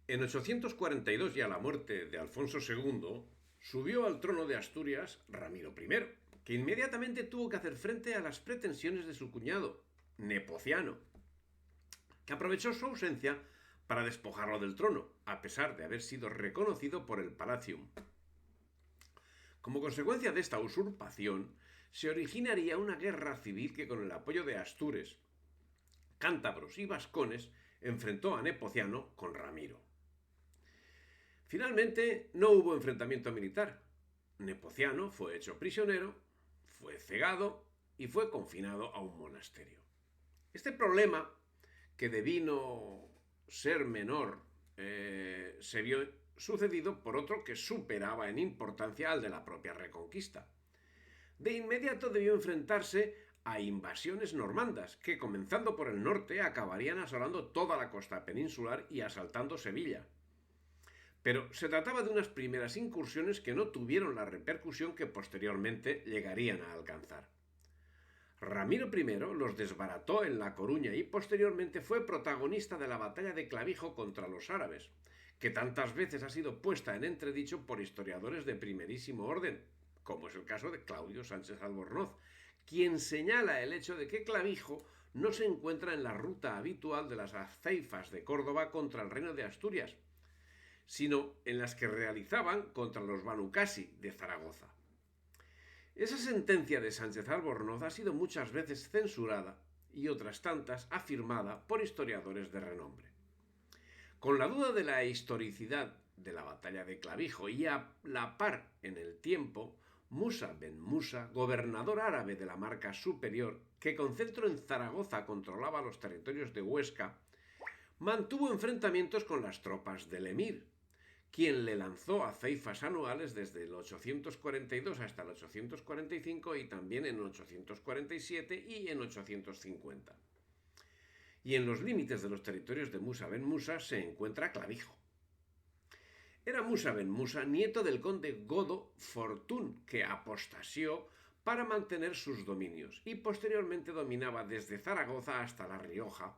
En 842 y a la muerte de Alfonso II, subió al trono de Asturias Ramiro I, que inmediatamente tuvo que hacer frente a las pretensiones de su cuñado, Nepociano, que aprovechó su ausencia para despojarlo del trono, a pesar de haber sido reconocido por el Palatium. Como consecuencia de esta usurpación, se originaría una guerra civil que, con el apoyo de Astures, cántabros y vascones, enfrentó a Nepociano con Ramiro. Finalmente, no hubo enfrentamiento militar. Nepociano fue hecho prisionero, fue cegado y fue confinado a un monasterio. Este problema, que devino ser menor, se vio sucedido por otro que superaba en importancia al de la propia Reconquista. De inmediato debió enfrentarse a invasiones normandas, que comenzando por el norte acabarían asolando toda la costa peninsular y asaltando Sevilla. Pero se trataba de unas primeras incursiones que no tuvieron la repercusión que posteriormente llegarían a alcanzar. Ramiro I los desbarató en La Coruña y posteriormente fue protagonista de la batalla de Clavijo contra los árabes, que tantas veces ha sido puesta en entredicho por historiadores de primerísimo orden, como es el caso de Claudio Sánchez Albornoz, quien señala el hecho de que Clavijo no se encuentra en la ruta habitual de las aceifas de Córdoba contra el reino de Asturias, sino en las que realizaban contra los Banucasi de Zaragoza. Esa sentencia de Sánchez Albornoz ha sido muchas veces censurada y otras tantas afirmada por historiadores de renombre. Con la duda de la historicidad de la batalla de Clavijo y a la par en el tiempo, Musa ben Musa, gobernador árabe de la Marca Superior, que con centro en Zaragoza controlaba los territorios de Huesca, mantuvo enfrentamientos con las tropas del emir, quien le lanzó aceifas anuales desde el 842 hasta el 845 y también en 847 y en 850. Y en los límites de los territorios de Musa ben Musa se encuentra Clavijo. Era Musa ben Musa nieto del conde Godo Fortún, que apostasió para mantener sus dominios y posteriormente dominaba desde Zaragoza hasta La Rioja,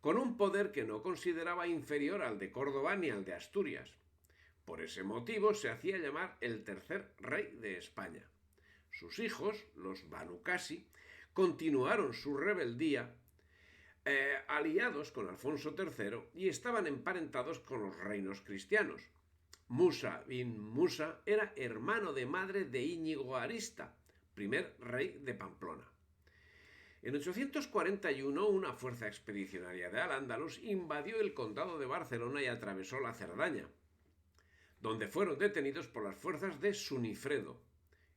con un poder que no consideraba inferior al de Córdoba ni al de Asturias. Por ese motivo se hacía llamar el tercer rey de España. Sus hijos, los Banucasi, continuaron su rebeldía aliados con Alfonso III y estaban emparentados con los reinos cristianos. Musa bin Musa era hermano de madre de Íñigo Arista, primer rey de Pamplona. En 841, una fuerza expedicionaria de Al-Ándalus invadió el condado de Barcelona y atravesó la Cerdaña, donde fueron detenidos por las fuerzas de Sunifredo.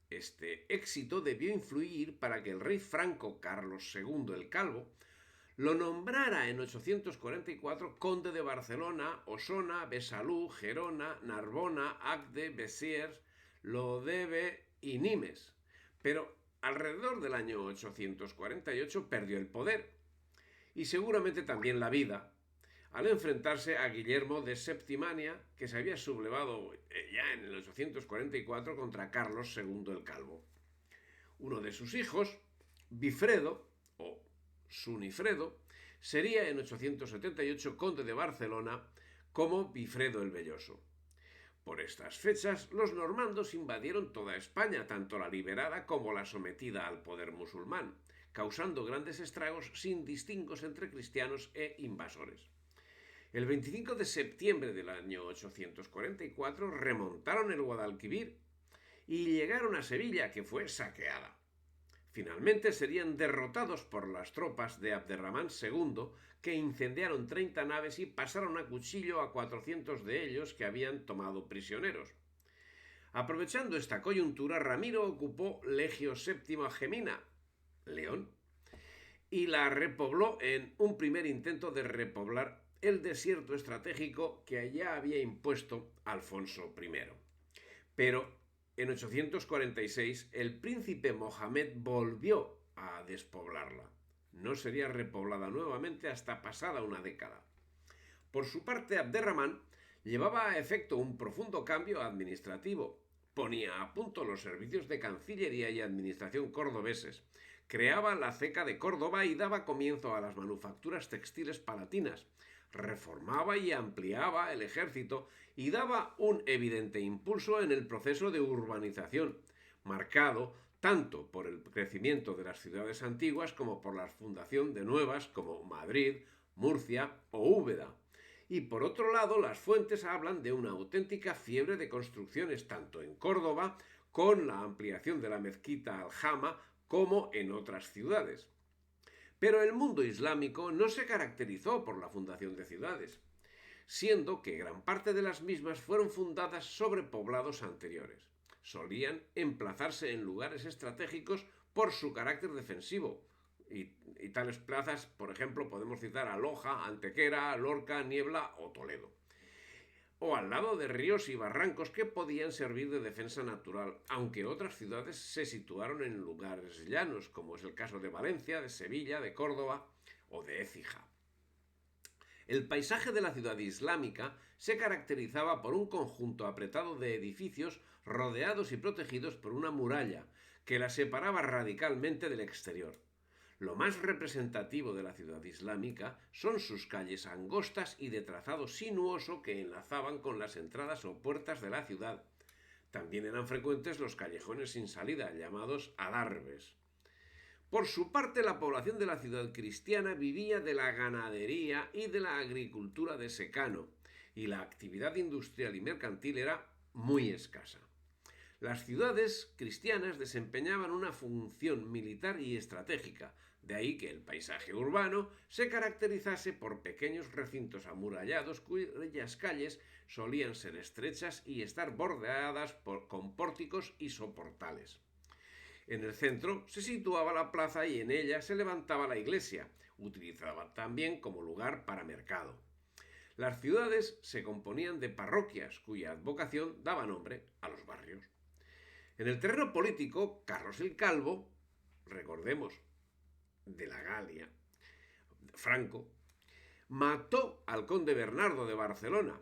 Este éxito debió influir para que el rey franco Carlos II el Calvo lo nombrara en 844 conde de Barcelona, Osona, Besalú, Gerona, Narbona, Agde, Besiers, Lodeve y Nimes. Pero alrededor del año 848 perdió el poder y seguramente también la vida al enfrentarse a Guillermo de Septimania, que se había sublevado ya en el 844 contra Carlos II el Calvo. Uno de sus hijos, Bifredo, o Sunifredo, sería en 878 conde de Barcelona como Bifredo el Velloso. Por estas fechas, los normandos invadieron toda España, tanto la liberada como la sometida al poder musulmán, causando grandes estragos sin distingos entre cristianos e invasores. El 25 de septiembre del año 844 remontaron el Guadalquivir y llegaron a Sevilla, que fue saqueada. Finalmente serían derrotados por las tropas de Abderramán II, que incendiaron 30 naves y pasaron a cuchillo a 400 de ellos que habían tomado prisioneros. Aprovechando esta coyuntura, Ramiro ocupó Legio VII Gemina, León, y la repobló en un primer intento de repoblar el desierto estratégico que allá había impuesto Alfonso I. Pero en 846 el príncipe Mohamed volvió a despoblarla. No sería repoblada nuevamente hasta pasada una década. Por su parte, Abderramán llevaba a efecto un profundo cambio administrativo. Ponía a punto los servicios de Cancillería y Administración cordobeses, creaba la ceca de Córdoba y daba comienzo a las manufacturas textiles palatinas, reformaba y ampliaba el ejército y daba un evidente impulso en el proceso de urbanización, marcado tanto por el crecimiento de las ciudades antiguas como por la fundación de nuevas como Madrid, Murcia o Úbeda. Y por otro lado, las fuentes hablan de una auténtica fiebre de construcciones tanto en Córdoba, con la ampliación de la mezquita Aljama, como en otras ciudades. Pero el mundo islámico no se caracterizó por la fundación de ciudades, siendo que gran parte de las mismas fueron fundadas sobre poblados anteriores. Solían emplazarse en lugares estratégicos por su carácter defensivo, y tales plazas, por ejemplo, podemos citar a Loja, Antequera, Lorca, Niebla o Toledo. O al lado de ríos y barrancos que podían servir de defensa natural, aunque otras ciudades se situaron en lugares llanos, como es el caso de Valencia, de Sevilla, de Córdoba o de Écija. El paisaje de la ciudad islámica se caracterizaba por un conjunto apretado de edificios rodeados y protegidos por una muralla que la separaba radicalmente del exterior. Lo más representativo de la ciudad islámica son sus calles angostas y de trazado sinuoso que enlazaban con las entradas o puertas de la ciudad. También eran frecuentes los callejones sin salida, llamados alarbes. Por su parte, la población de la ciudad cristiana vivía de la ganadería y de la agricultura de secano, y la actividad industrial y mercantil era muy escasa. Las ciudades cristianas desempeñaban una función militar y estratégica, de ahí que el paisaje urbano se caracterizase por pequeños recintos amurallados cuyas calles solían ser estrechas y estar bordeadas con pórticos y soportales. En el centro se situaba la plaza y en ella se levantaba la iglesia, utilizada también como lugar para mercado. Las ciudades se componían de parroquias cuya advocación daba nombre a los barrios. En el terreno político, Carlos el Calvo, recordemos, de la Galia, Franco, mató al conde Bernardo de Barcelona,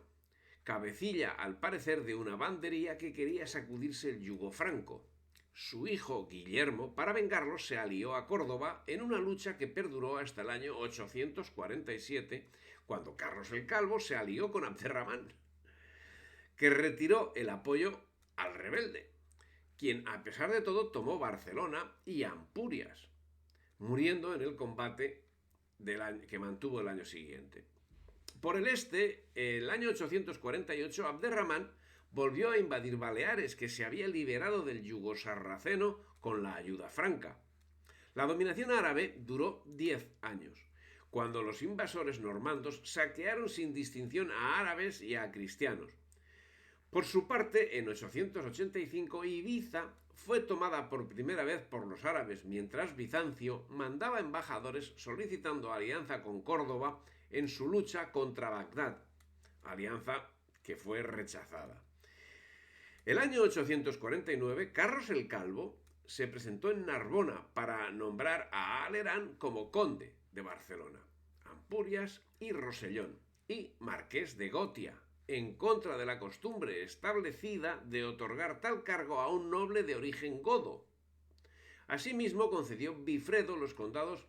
cabecilla al parecer de una bandería que quería sacudirse el yugo franco. Su hijo Guillermo, para vengarlo, se alió a Córdoba en una lucha que perduró hasta el año 847, cuando Carlos el Calvo se alió con Abderramán, que retiró el apoyo al rebelde, quien a pesar de todo tomó Barcelona y Ampurias, muriendo en el combate que mantuvo el año siguiente. Por el este, el año 848, Abderramán volvió a invadir Baleares, que se había liberado del yugo sarraceno con la ayuda franca. La dominación árabe duró 10 años, cuando los invasores normandos saquearon sin distinción a árabes y a cristianos. Por su parte, en 885, Ibiza fue tomada por primera vez por los árabes, mientras Bizancio mandaba embajadores solicitando alianza con Córdoba en su lucha contra Bagdad, alianza que fue rechazada. El año 849, Carlos el Calvo se presentó en Narbona para nombrar a Alerán como conde de Barcelona, Ampurias y Rosellón, y marqués de Gotia, en contra de la costumbre establecida de otorgar tal cargo a un noble de origen godo. Asimismo, concedió a Bifredo los condados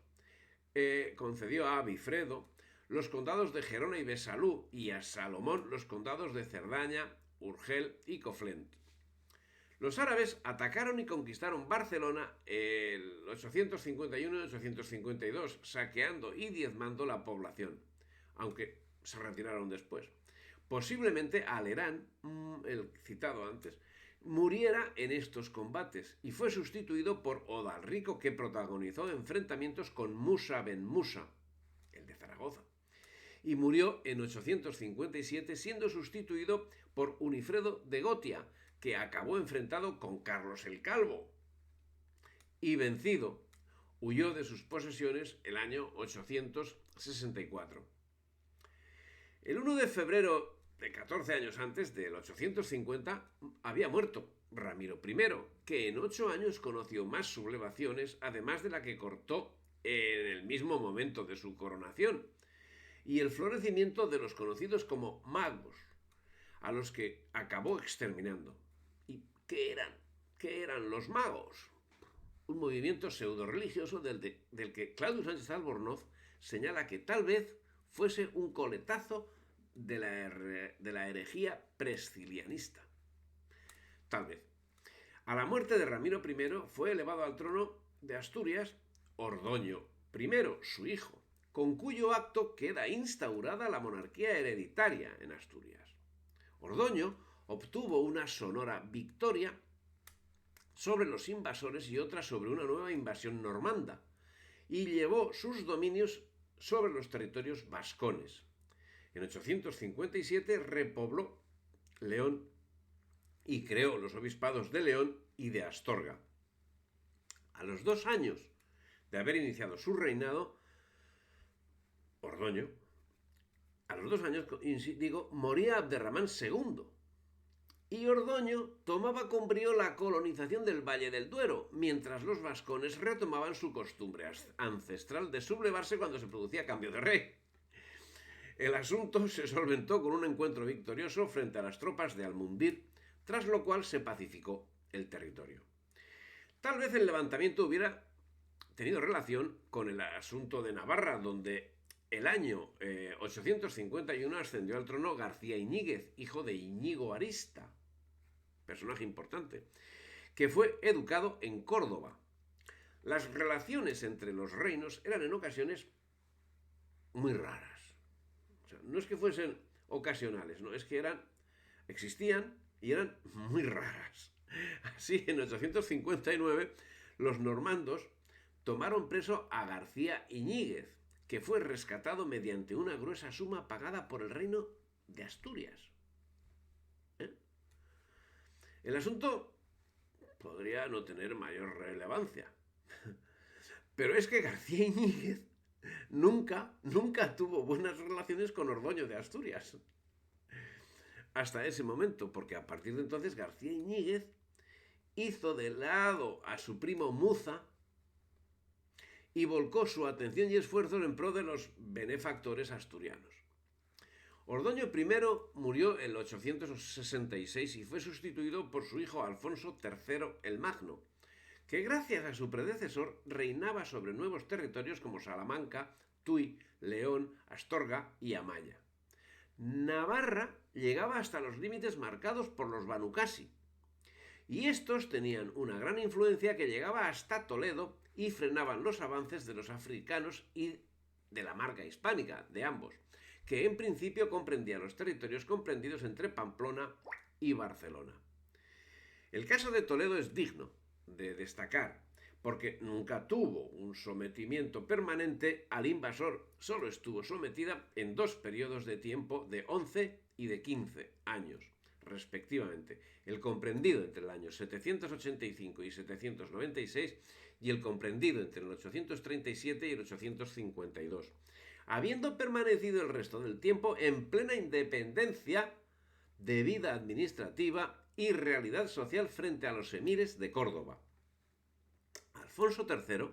de Gerona y Besalú, y a Salomón los condados de Cerdaña, Urgel y Conflent. Los árabes atacaron y conquistaron Barcelona en 851 y 852, saqueando y diezmando la población, aunque se retiraron después. Posiblemente Alerán, el citado antes, muriera en estos combates y fue sustituido por Odalrico, que protagonizó enfrentamientos con Musa ben Musa, el de Zaragoza, y murió en 857 siendo sustituido por Unifredo de Gotia, que acabó enfrentado con Carlos el Calvo, y vencido, huyó de sus posesiones el año 864. El 1 de febrero de 14 años antes del 850 había muerto Ramiro I, que en 8 años conoció más sublevaciones, además de la que cortó en el mismo momento de su coronación, y el florecimiento de los conocidos como magos, a los que acabó exterminando. ¿Y qué eran? ¿Qué eran los magos? Un movimiento pseudo-religioso del que Claudio Sánchez Albornoz señala que tal vez fuese un coletazo de la herejía prescilianista. Tal vez. A la muerte de Ramiro I fue elevado al trono de Asturias Ordoño I, su hijo, con cuyo acto queda instaurada la monarquía hereditaria en Asturias. Ordoño obtuvo una sonora victoria sobre los invasores y otra sobre una nueva invasión normanda, y llevó sus dominios sobre los territorios vascones. En 857 repobló León y creó los obispados de León y de Astorga. A los 2 años de haber iniciado su reinado, Ordoño, moría Abderramán II. Y Ordoño tomaba con brío la colonización del Valle del Duero, mientras los vascones retomaban su costumbre ancestral de sublevarse cuando se producía cambio de rey. El asunto se solventó con un encuentro victorioso frente a las tropas de Almundir, tras lo cual se pacificó el territorio. Tal vez el levantamiento hubiera tenido relación con el asunto de Navarra, donde el año 851 ascendió al trono García Iñiguez, hijo de Íñigo Arista, personaje importante, que fue educado en Córdoba. Las relaciones entre los reinos eran en ocasiones muy raras. O sea, no es que fuesen ocasionales, no, es que existían y eran muy raras. Así, en 859, los normandos tomaron preso a García Iñiguez, que fue rescatado mediante una gruesa suma pagada por el reino de Asturias. El asunto podría no tener mayor relevancia, pero es que García Iñiguez nunca tuvo buenas relaciones con Ordoño de Asturias. Hasta ese momento, porque a partir de entonces García Iñiguez hizo de lado a su primo Muza y volcó su atención y esfuerzos en pro de los benefactores asturianos. Ordoño I murió en 866 y fue sustituido por su hijo Alfonso III el Magno, que gracias a su predecesor reinaba sobre nuevos territorios como Salamanca, Tui, León, Astorga y Amaya. Navarra llegaba hasta los límites marcados por los Banucasi, y estos tenían una gran influencia que llegaba hasta Toledo y frenaban los avances de los africanos y de la marca hispánica, de ambos, que en principio comprendía los territorios comprendidos entre Pamplona y Barcelona. El caso de Toledo es digno de destacar, porque nunca tuvo un sometimiento permanente al invasor, solo estuvo sometida en 2 periodos de tiempo de 11 y de 15 años, respectivamente, el comprendido entre el año 785 y 796 y el comprendido entre el 837 y el 852, habiendo permanecido el resto del tiempo en plena independencia de vida administrativa y realidad social frente a los emires de Córdoba. Alfonso III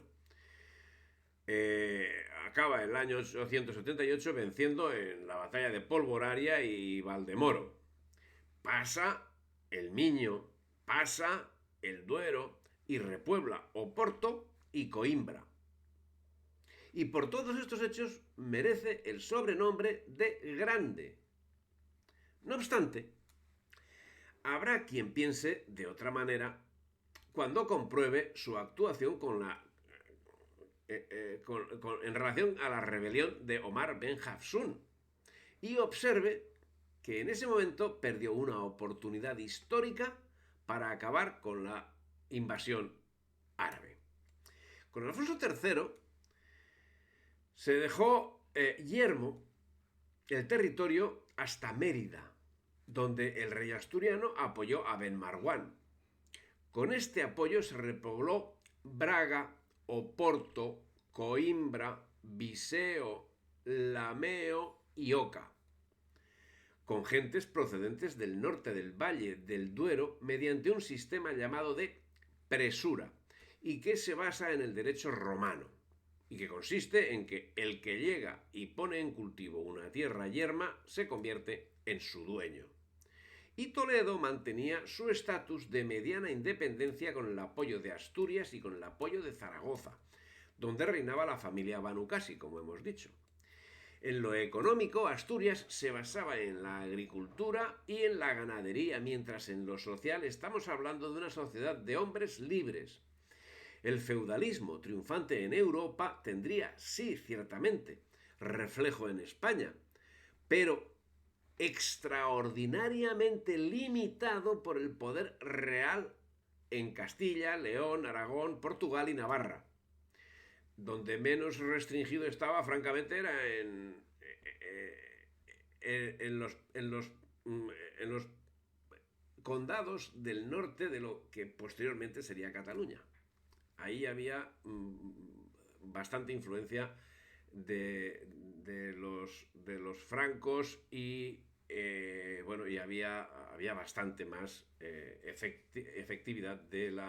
acaba el año 878 venciendo en la batalla de Polvoraria y Valdemoro. Pasa el Miño, pasa el Duero y repuebla Oporto y Coimbra. Y por todos estos hechos merece el sobrenombre de Grande. No obstante, habrá quien piense de otra manera cuando compruebe su actuación en relación a la rebelión de Omar Ben Hafsun y observe que en ese momento perdió una oportunidad histórica para acabar con la invasión árabe. Con Alfonso III se dejó yermo el territorio hasta Mérida, donde el rey asturiano apoyó a Ben Marwan. Con este apoyo se repobló Braga, Oporto, Coimbra, Viseo, Lameo y Oca, con gentes procedentes del norte del Valle del Duero mediante un sistema llamado de presura y que se basa en el derecho romano y que consiste en que el que llega y pone en cultivo una tierra yerma se convierte en su dueño. Y Toledo mantenía su estatus de mediana independencia con el apoyo de Asturias y con el apoyo de Zaragoza, donde reinaba la familia Banucasi, como hemos dicho. En lo económico, Asturias se basaba en la agricultura y en la ganadería, mientras en lo social estamos hablando de una sociedad de hombres libres. El feudalismo triunfante en Europa tendría, sí, ciertamente, reflejo en España, pero extraordinariamente limitado por el poder real en Castilla, León, Aragón, Portugal y Navarra. Donde menos restringido estaba, francamente, era en los condados del norte de lo que posteriormente sería Cataluña. Ahí había bastante influencia de los francos y bueno, y había bastante más efectividad del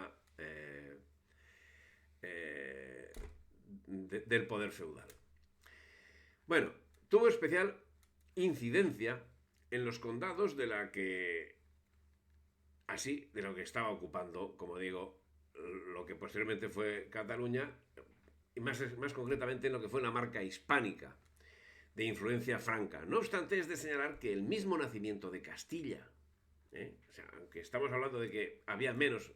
poder feudal. Bueno, tuvo especial incidencia en los condados de lo que estaba ocupando, como digo, lo que posteriormente fue Cataluña, y más concretamente en lo que fue la marca hispánica, de influencia franca. No obstante, es de señalar que el mismo nacimiento de Castilla, o sea, aunque estamos hablando de que había menos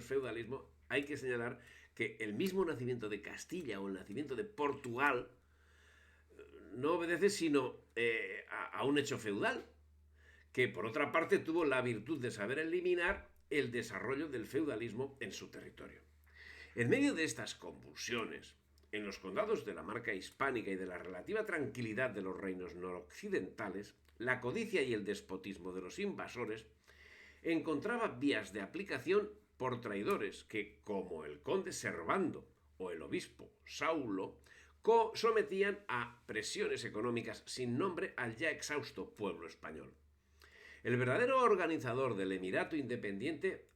feudalismo, hay que señalar que el mismo nacimiento de Castilla o el nacimiento de Portugal no obedece sino a un hecho feudal, que por otra parte tuvo la virtud de saber eliminar el desarrollo del feudalismo en su territorio. En medio de estas convulsiones, en los condados de la marca hispánica y de la relativa tranquilidad de los reinos noroccidentales, la codicia y el despotismo de los invasores encontraba vías de aplicación por traidores que, como el conde Servando o el obispo Saulo, sometían a presiones económicas sin nombre al ya exhausto pueblo español. El verdadero organizador del Emirato Independiente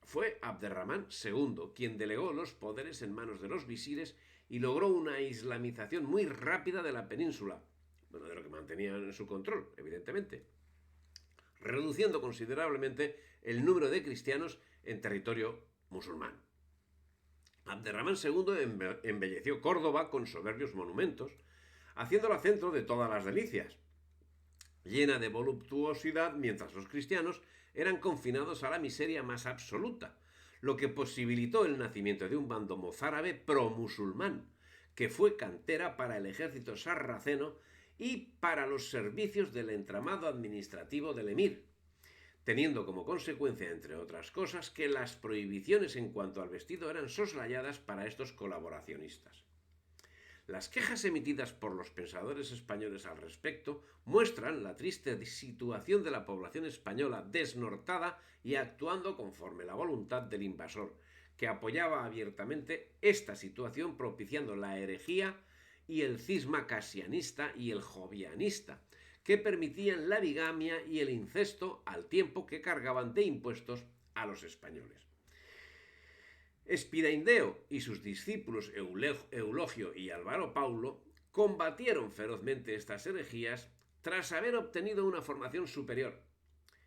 fue Abderramán II, quien delegó los poderes en manos de los visires y logró una islamización muy rápida de la península, bueno, de lo que mantenían en su control, evidentemente, reduciendo considerablemente el número de cristianos en territorio musulmán. Abderramán II embelleció Córdoba con soberbios monumentos, haciéndola centro de todas las delicias, llena de voluptuosidad, mientras los cristianos eran confinados a la miseria más absoluta, lo que posibilitó el nacimiento de un bando mozárabe pro-musulmán, que fue cantera para el ejército sarraceno y para los servicios del entramado administrativo del emir, teniendo como consecuencia, entre otras cosas, que las prohibiciones en cuanto al vestido eran soslayadas para estos colaboracionistas. Las quejas emitidas por los pensadores españoles al respecto muestran la triste situación de la población española desnortada y actuando conforme la voluntad del invasor, que apoyaba abiertamente esta situación propiciando la herejía y el cisma casianista y el jovianista, que permitían la bigamia y el incesto al tiempo que cargaban de impuestos a los españoles. Espidaindeo y sus discípulos Eulogio y Álvaro Paulo combatieron ferozmente estas herejías tras haber obtenido una formación superior.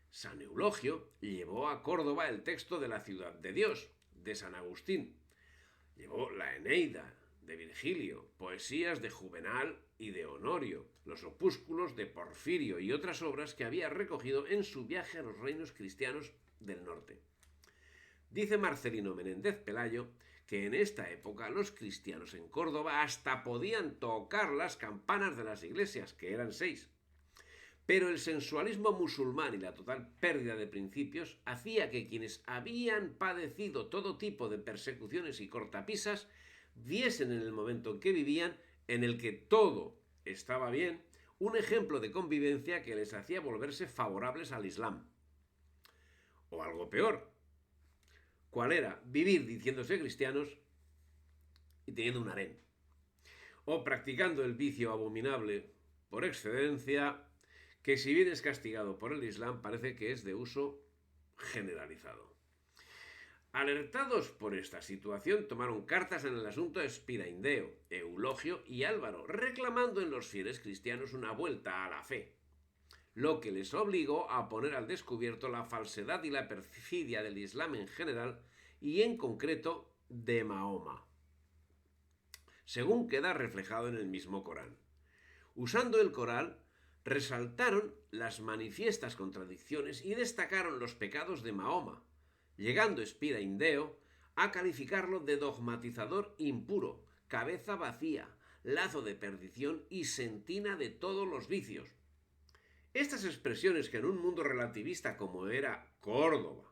San Eulogio llevó a Córdoba el texto de la Ciudad de Dios, de San Agustín. Llevó la Eneida, de Virgilio, poesías de Juvenal y de Honorio, los opúsculos de Porfirio y otras obras que había recogido en su viaje a los reinos cristianos del norte. Dice Marcelino Menéndez Pelayo que en esta época los cristianos en Córdoba hasta podían tocar las campanas de las iglesias, que eran 6. Pero el sensualismo musulmán y la total pérdida de principios hacía que quienes habían padecido todo tipo de persecuciones y cortapisas viesen en el momento en que vivían, en el que todo estaba bien, un ejemplo de convivencia que les hacía volverse favorables al Islam. O algo peor, ¿cuál era? Vivir diciéndose cristianos y teniendo un harén. O practicando el vicio abominable por excelencia, que si bien es castigado por el Islam, parece que es de uso generalizado. Alertados por esta situación, tomaron cartas en el asunto Espidaindeo, Eulogio y Álvaro, reclamando en los fieles cristianos una vuelta a la fe, lo que les obligó a poner al descubierto la falsedad y la perfidia del Islam en general y en concreto de Mahoma, según queda reflejado en el mismo Corán. Usando el coral, resaltaron las manifiestas contradicciones y destacaron los pecados de Mahoma, llegando Spira-Indeo a calificarlo de dogmatizador impuro, cabeza vacía, lazo de perdición y sentina de todos los vicios. Estas expresiones, que en un mundo relativista como era Córdoba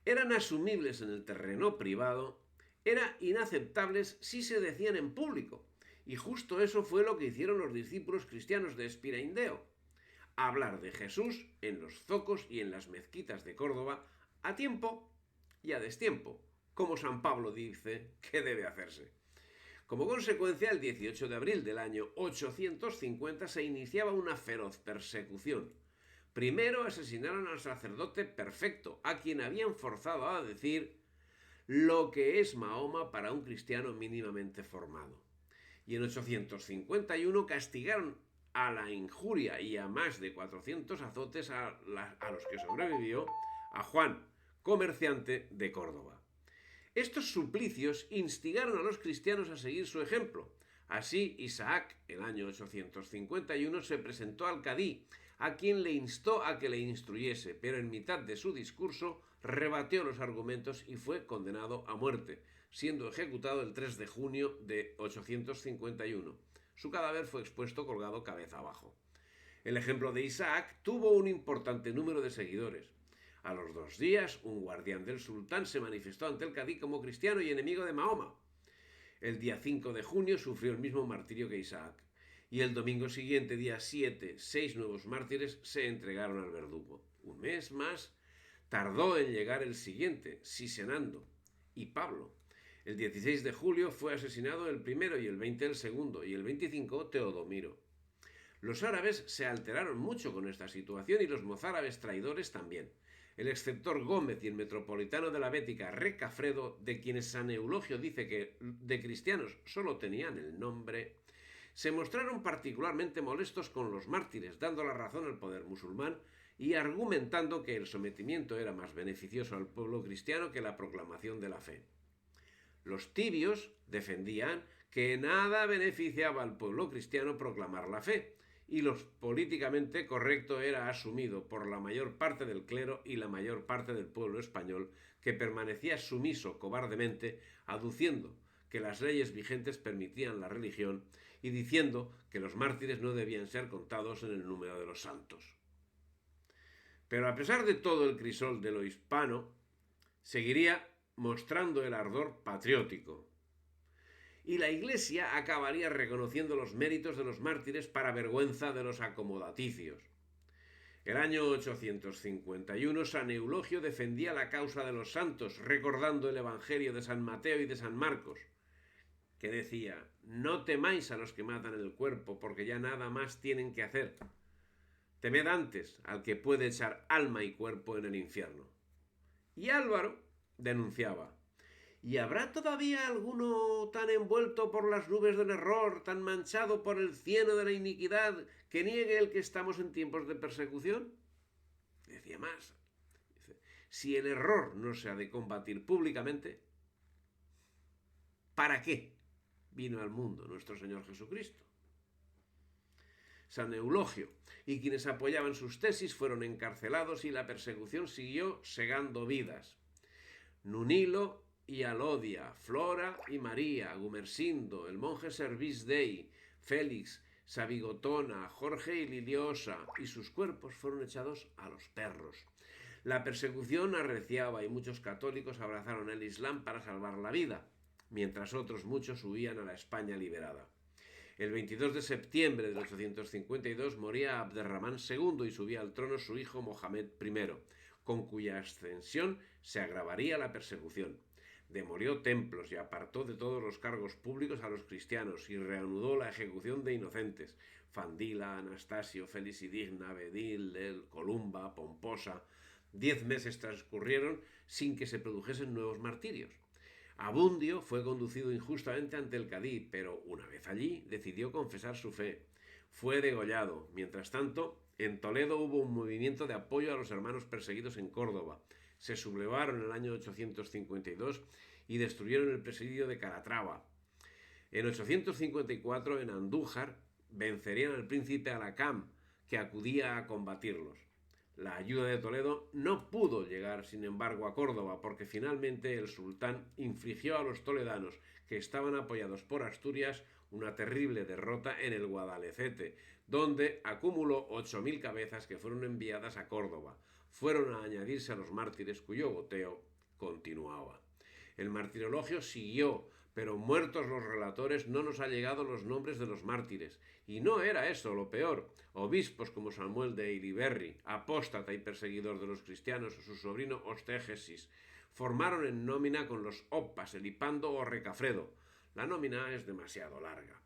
eran asumibles en el terreno privado, eran inaceptables si se decían en público. Y justo eso fue lo que hicieron los discípulos cristianos de Spira-Indeo: hablar de Jesús en los zocos y en las mezquitas de Córdoba a tiempo y a destiempo, como San Pablo dice que debe hacerse. Como consecuencia, el 18 de abril del año 850 se iniciaba una feroz persecución. Primero asesinaron al sacerdote perfecto, a quien habían forzado a decir lo que es Mahoma para un cristiano mínimamente formado. Y en 851 castigaron a la injuria y a más de 400 azotes a los que sobrevivió a Juan, comerciante de Córdoba. Estos suplicios instigaron a los cristianos a seguir su ejemplo. Así, Isaac, el año 851, se presentó al cadí, a quien le instó a que le instruyese, pero en mitad de su discurso rebatió los argumentos y fue condenado a muerte, siendo ejecutado el 3 de junio de 851. Su cadáver fue expuesto colgado cabeza abajo. El ejemplo de Isaac tuvo un importante número de seguidores. A los 2 días, un guardián del sultán se manifestó ante el cadí como cristiano y enemigo de Mahoma. El día 5 de junio sufrió el mismo martirio que Isaac. Y el domingo siguiente, día 7, 6 nuevos mártires se entregaron al verdugo. Un mes más tardó en llegar el siguiente, Sisenando, y Pablo. El 16 de julio fue asesinado el primero y el 20 el segundo, y el 25 Teodomiro. Los árabes se alteraron mucho con esta situación y los mozárabes traidores también. El exceptor Gómez y el metropolitano de la Bética, Recafredo, de quienes San Eulogio dice que de cristianos solo tenían el nombre, se mostraron particularmente molestos con los mártires, dando la razón al poder musulmán y argumentando que el sometimiento era más beneficioso al pueblo cristiano que la proclamación de la fe. Los tibios defendían que nada beneficiaba al pueblo cristiano proclamar la fe, y lo políticamente correcto era asumido por la mayor parte del clero y la mayor parte del pueblo español, que permanecía sumiso cobardemente, aduciendo que las leyes vigentes permitían la religión y diciendo que los mártires no debían ser contados en el número de los santos. Pero a pesar de todo el crisol de lo hispano, seguiría mostrando el ardor patriótico. Y la Iglesia acabaría reconociendo los méritos de los mártires para vergüenza de los acomodaticios. El año 851 San Eulogio defendía la causa de los santos, recordando el Evangelio de San Mateo y de San Marcos, que decía: no temáis a los que matan el cuerpo, porque ya nada más tienen que hacer. Temed antes al que puede echar alma y cuerpo en el infierno. Y Álvaro denunciaba: ¿y habrá todavía alguno tan envuelto por las nubes del error, tan manchado por el cieno de la iniquidad, que niegue el que estamos en tiempos de persecución? Decía más: si el error no se ha de combatir públicamente, ¿para qué vino al mundo nuestro Señor Jesucristo? San Eulogio y quienes apoyaban sus tesis fueron encarcelados y la persecución siguió segando vidas. Nunilo y Alodia, Flora y María, Gumersindo, el monje Servis Dei, Félix, Sabigotona, Jorge y Liliosa, y sus cuerpos fueron echados a los perros. La persecución arreciaba y muchos católicos abrazaron el Islam para salvar la vida, mientras otros muchos huían a la España liberada. El 22 de septiembre de 852 moría Abderramán II y subía al trono su hijo Mohamed I, con cuya ascensión se agravaría la persecución. Demolió templos y apartó de todos los cargos públicos a los cristianos y reanudó la ejecución de inocentes: Fandila, Anastasio, Felicidigna, Bedil, Columba, Pomposa. 10 meses transcurrieron sin que se produjesen nuevos martirios. Abundio fue conducido injustamente ante el cadí, pero una vez allí decidió confesar su fe. Fue degollado. Mientras tanto, en Toledo hubo un movimiento de apoyo a los hermanos perseguidos en Córdoba. Se sublevaron en el año 852 y destruyeron el presidio de Calatrava. En 854, en Andújar, vencerían al príncipe Alacám, que acudía a combatirlos. La ayuda de Toledo no pudo llegar, sin embargo, a Córdoba, porque finalmente el sultán infligió a los toledanos, que estaban apoyados por Asturias, una terrible derrota en el Guadalete, donde acumuló 8.000 cabezas que fueron enviadas a Córdoba. Fueron a añadirse a los mártires, cuyo goteo continuaba. El martirologio siguió, pero muertos los relatores no nos ha llegado los nombres de los mártires. Y no era eso lo peor. Obispos como Samuel de Iliberri, apóstata y perseguidor de los cristianos, o su sobrino Ostégesis, formaron en nómina con los Oppas, Elipando o Recafredo. La nómina es demasiado larga.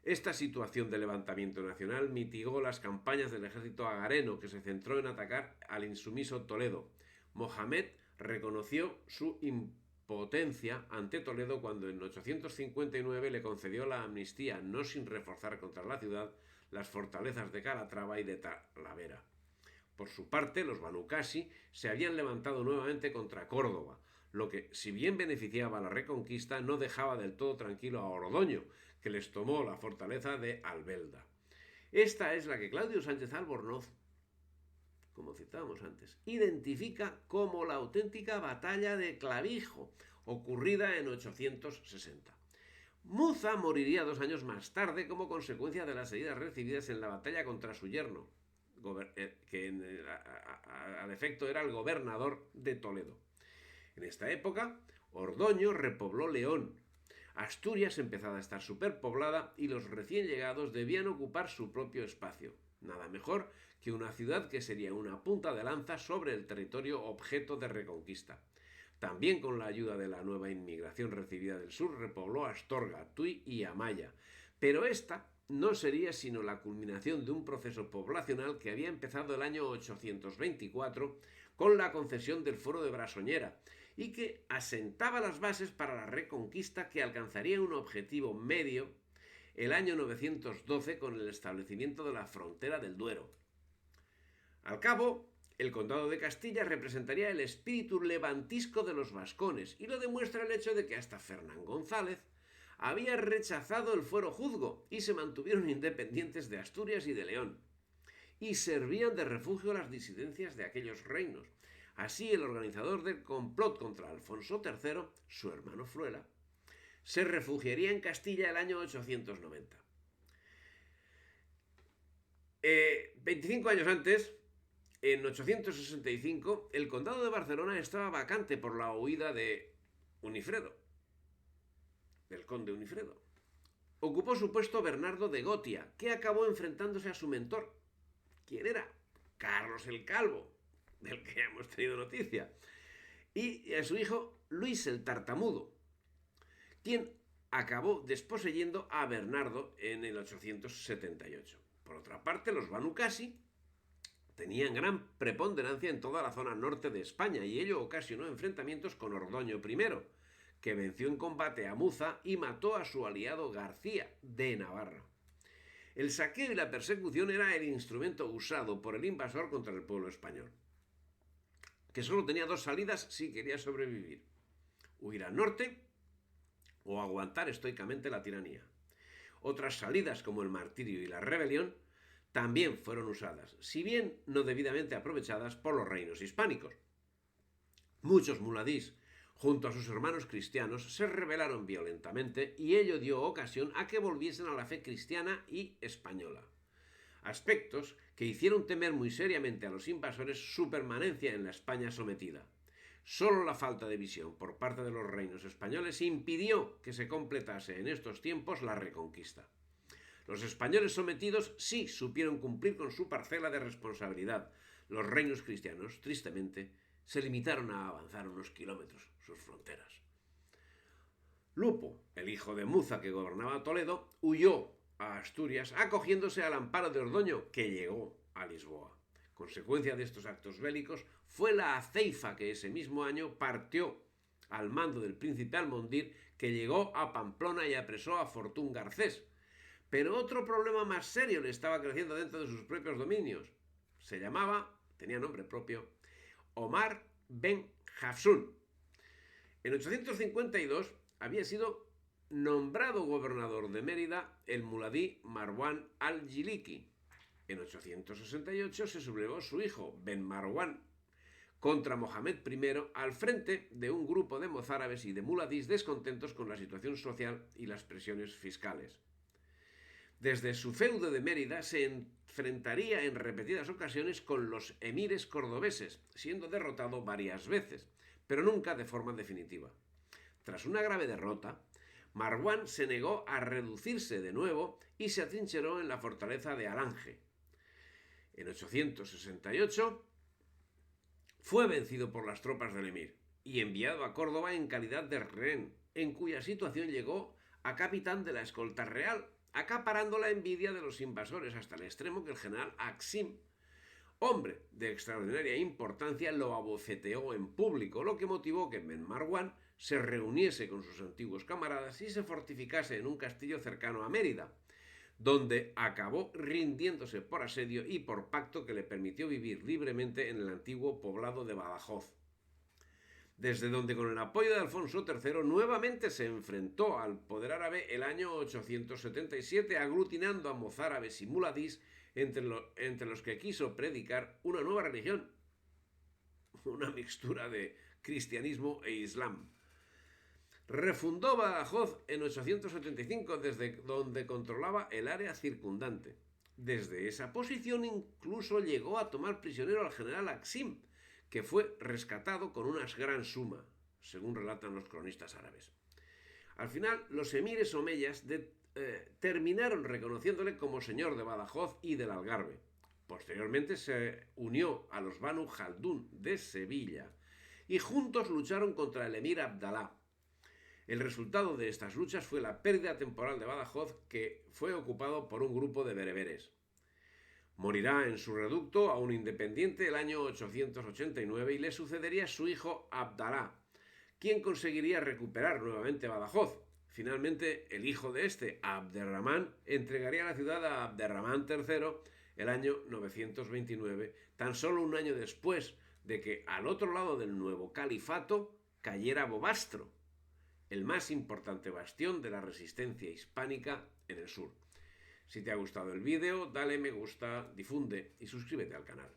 Esta situación de levantamiento nacional mitigó las campañas del ejército agareno, que se centró en atacar al insumiso Toledo. Mohamed reconoció su impotencia ante Toledo cuando en 859 le concedió la amnistía, no sin reforzar contra la ciudad las fortalezas de Calatrava y de Talavera. Por su parte, los Banu Qasi se habían levantado nuevamente contra Córdoba, lo que, si bien beneficiaba a la reconquista, no dejaba del todo tranquilo a Ordoño, que les tomó la fortaleza de Albelda. Esta es la que Claudio Sánchez Albornoz, como citábamos antes, identifica como la auténtica batalla de Clavijo, ocurrida en 860. Muza moriría 2 años más tarde como consecuencia de las heridas recibidas en la batalla contra su yerno, que al efecto era el gobernador de Toledo. En esta época, Ordoño repobló León. Asturias empezaba a estar superpoblada y los recién llegados debían ocupar su propio espacio. Nada mejor que una ciudad que sería una punta de lanza sobre el territorio objeto de reconquista. También con la ayuda de la nueva inmigración recibida del sur repobló Astorga, Tui y Amaya. Pero esta no sería sino la culminación de un proceso poblacional que había empezado el año 824 con la concesión del Foro de Brasoñera y que asentaba las bases para la reconquista que alcanzaría un objetivo medio el año 912 con el establecimiento de la frontera del Duero. Al cabo, el condado de Castilla representaría el espíritu levantisco de los vascones y lo demuestra el hecho de que hasta Fernán González había rechazado el fuero juzgo y se mantuvieron independientes de Asturias y de León, y servían de refugio a las disidencias de aquellos reinos. Así, el organizador del complot contra Alfonso III, su hermano Fruela, se refugiaría en Castilla el año 890. 25 años antes, en 865, el condado de Barcelona estaba vacante por la huida de Unifredo, del conde Unifredo. Ocupó su puesto Bernardo de Gotia, que acabó enfrentándose a su mentor. ¿Quién era? Carlos el Calvo, del que ya hemos tenido noticia, y a su hijo Luis el Tartamudo, quien acabó desposeyendo a Bernardo en el 878. Por otra parte, los Banu Qasi tenían gran preponderancia en toda la zona norte de España y ello ocasionó enfrentamientos con Ordoño I, que venció en combate a Muza y mató a su aliado García de Navarra. El saqueo y la persecución era el instrumento usado por el invasor contra el pueblo español, que solo tenía 2 salidas si quería sobrevivir: huir al norte o aguantar estoicamente la tiranía. Otras salidas, como el martirio y la rebelión, también fueron usadas, si bien no debidamente aprovechadas por los reinos hispánicos. Muchos muladís, junto a sus hermanos cristianos, se rebelaron violentamente y ello dio ocasión a que volviesen a la fe cristiana y española. Aspectos que hicieron temer muy seriamente a los invasores su permanencia en la España sometida. Solo la falta de visión por parte de los reinos españoles impidió que se completase en estos tiempos la reconquista. Los españoles sometidos sí supieron cumplir con su parcela de responsabilidad. Los reinos cristianos, tristemente, se limitaron a avanzar unos kilómetros sus fronteras. Lupo, el hijo de Muza que gobernaba Toledo, huyó a Asturias acogiéndose al amparo de Ordoño, que llegó a Lisboa. Consecuencia de estos actos bélicos fue la aceifa que ese mismo año partió al mando del príncipe Almondir, que llegó a Pamplona y apresó a Fortún Garcés. Pero otro problema más serio le estaba creciendo dentro de sus propios dominios. Tenía nombre propio, Omar ben Hafsun. En 852 había sido nombrado gobernador de Mérida el muladí Marwan al-Jiliki. En 868 se sublevó su hijo, Ben Marwan, contra Mohamed I al frente de un grupo de mozárabes y de muladís descontentos con la situación social y las presiones fiscales. Desde su feudo de Mérida se enfrentaría en repetidas ocasiones con los emires cordobeses, siendo derrotado varias veces, pero nunca de forma definitiva. Tras una grave derrota, Marwan se negó a reducirse de nuevo y se atrincheró en la fortaleza de Alange. En 868 fue vencido por las tropas del emir y enviado a Córdoba en calidad de rehén, en cuya situación llegó a capitán de la escolta real, acaparando la envidia de los invasores hasta el extremo que el general Aksim, hombre de extraordinaria importancia, lo abofeteó en público, lo que motivó que Ben Marwan se reuniese con sus antiguos camaradas y se fortificase en un castillo cercano a Mérida, donde acabó rindiéndose por asedio y por pacto que le permitió vivir libremente en el antiguo poblado de Badajoz, desde donde con el apoyo de Alfonso III nuevamente se enfrentó al poder árabe el año 877, aglutinando a mozárabes y muladís entre los que quiso predicar una nueva religión, una mixtura de cristianismo e islam. Refundó Badajoz en 875 desde donde controlaba el área circundante. Desde esa posición incluso llegó a tomar prisionero al general Aksim, que fue rescatado con una gran suma, según relatan los cronistas árabes. Al final, los emires omeyas terminaron reconociéndole como señor de Badajoz y del Algarve. Posteriormente se unió a los Banu Jaldún de Sevilla y juntos lucharon contra el emir Abdalá. El resultado de estas luchas fue la pérdida temporal de Badajoz, que fue ocupado por un grupo de bereberes. Morirá en su reducto a un independiente el año 889 y le sucedería su hijo Abdalá, quien conseguiría recuperar nuevamente Badajoz. Finalmente, el hijo de este, Abderramán, entregaría la ciudad a Abderramán III el año 929, tan solo un año después de que al otro lado del nuevo califato cayera Bobastro, el más importante bastión de la resistencia hispánica en el sur. Si te ha gustado el vídeo, dale me gusta, difunde y suscríbete al canal.